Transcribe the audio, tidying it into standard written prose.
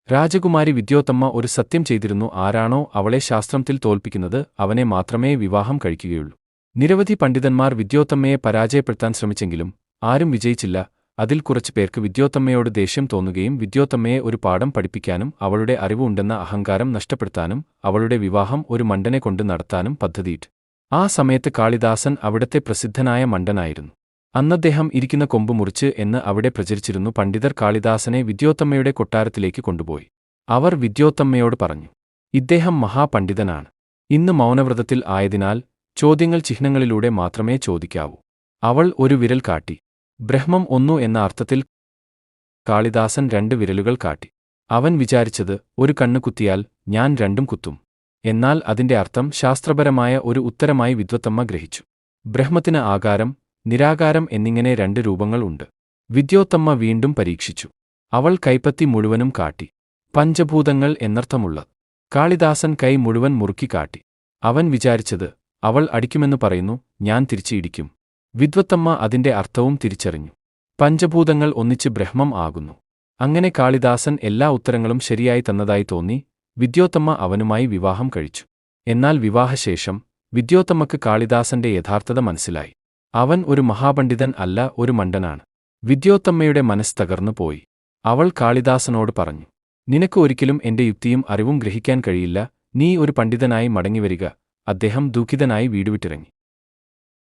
രാജകുമാരി വിദ്യോത്തമ്മ ഒരു സത്യം ചെയ്തിരുന്നു, ആരാണോ അവളെ ശാസ്ത്രത്തിൽ തോൽപ്പിക്കുന്നത് അവനെ മാത്രമേ വിവാഹം കഴിക്കുകയുള്ളൂ. നിരവധി പണ്ഡിതന്മാർ വിദ്യോത്തമ്മയെ പരാജയപ്പെടുത്താൻ ശ്രമിച്ചെങ്കിലും ആരും വിജയിച്ചില്ല. അതിൽ കുറച്ചു പേർക്ക് വിദ്യോത്തമ്മയോട് ദേഷ്യം തോന്നുകയും വിദ്യോത്തമ്മയെ ഒരു പാഠം പഠിപ്പിക്കാനും അവളുടെ അറിവ് ഉണ്ടെന്ന അഹങ്കാരം നഷ്ടപ്പെടുത്താനും അവളുടെ വിവാഹം ഒരു മണ്ടനെ കൊണ്ട് നടത്താനും പദ്ധതിയിട്ടു. ആ സമയത്ത് കാളിദാസൻ അവിടത്തെ പ്രസിദ്ധനായ മണ്ടനായിരുന്നു. അന്നദ്ദേഹം ഇരിക്കുന്ന കൊമ്പ് മുറിച്ച് എന്ന് അവിടെ പ്രചരിച്ചിരുന്നു. പണ്ഡിതർ കാളിദാസനെ വിദ്യോത്തമ്മയുടെ കൊട്ടാരത്തിലേക്ക് കൊണ്ടുപോയി. അവർ വിദ്യോത്തമ്മയോട് പറഞ്ഞു, ഇദ്ദേഹം മഹാപണ്ഡിതനാണ്. ഇന്ന് മൗനവ്രതത്തിൽ ആയതിനാൽ ചോദ്യങ്ങൾ ചിഹ്നങ്ങളിലൂടെ മാത്രമേ ചോദിക്കാവൂ. അവൾ ഒരു വിരൽ കാട്ടി. ബ്രഹ്മം ഒന്നു എന്ന അർത്ഥത്തിൽ. കാളിദാസൻ 2 വിരലുകൾ കാട്ടി. അവൻ വിചാരിച്ചത്, ഒരു കണ്ണ് കുത്തിയാൽ ഞാൻ രണ്ടും കുത്തും. എന്നാൽ അതിന്റെ അർത്ഥം ശാസ്ത്രപരമായ ഒരു ഉത്തരമായി വിദ്വത്തമ്മ ഗ്രഹിച്ചു. ബ്രഹ്മത്തിന് ആകാരം, നിരാകാരം എന്നിങ്ങനെ 2 രൂപങ്ങൾ ഉണ്ട്. വിദ്യോത്തമ്മ വീണ്ടും പരീക്ഷിച്ചു. അവൾ കൈപ്പത്തി മുഴുവനും കാട്ടി. പഞ്ചഭൂതങ്ങൾ എന്നർത്ഥമുള്ളത്. കാളിദാസൻ കൈ മുഴുവൻ മുറുക്കി കാട്ടി. അവൻ വിചാരിച്ചത്, അവൾ അടിക്കുമെന്ന് പറയുന്നു, ഞാൻ തിരിച്ച് ഇടിക്കും. വിദ്വത്തമ്മ അതിന്റെ അർത്ഥവും തിരിച്ചറിഞ്ഞു. പഞ്ചഭൂതങ്ങൾ ഒന്നിച്ച് ബ്രഹ്മം ആകുന്നു. അങ്ങനെ കാളിദാസൻ എല്ലാ ഉത്തരങ്ങളും ശരിയായി തന്നതായി തോന്നി. വിദ്യോത്തമ്മ അവനുമായി വിവാഹം കഴിച്ചു. എന്നാൽ വിവാഹശേഷം വിദ്യോത്തമ്മക്ക് കാളിദാസന്റെ യഥാർത്ഥത മനസ്സിലായി. അവൻ ഒരു മഹാപണ്ഡിതൻ അല്ല, ഒരു മണ്ടനാണ്. വിദ്യോത്തമ്മയുടെ മനസ്സ് തകർന്നു പോയി. അവൾ കാളിദാസനോട് പറഞ്ഞു, നിനക്ക് ഒരിക്കലും എന്റെ യുക്തിയും അറിവും ഗ്രഹിക്കാൻ കഴിയില്ല. നീ ഒരു പണ്ഡിതനായി മടങ്ങിവരിക. അദ്ദേഹം ദുഃഖിതനായി വീടുവിട്ടിറങ്ങി.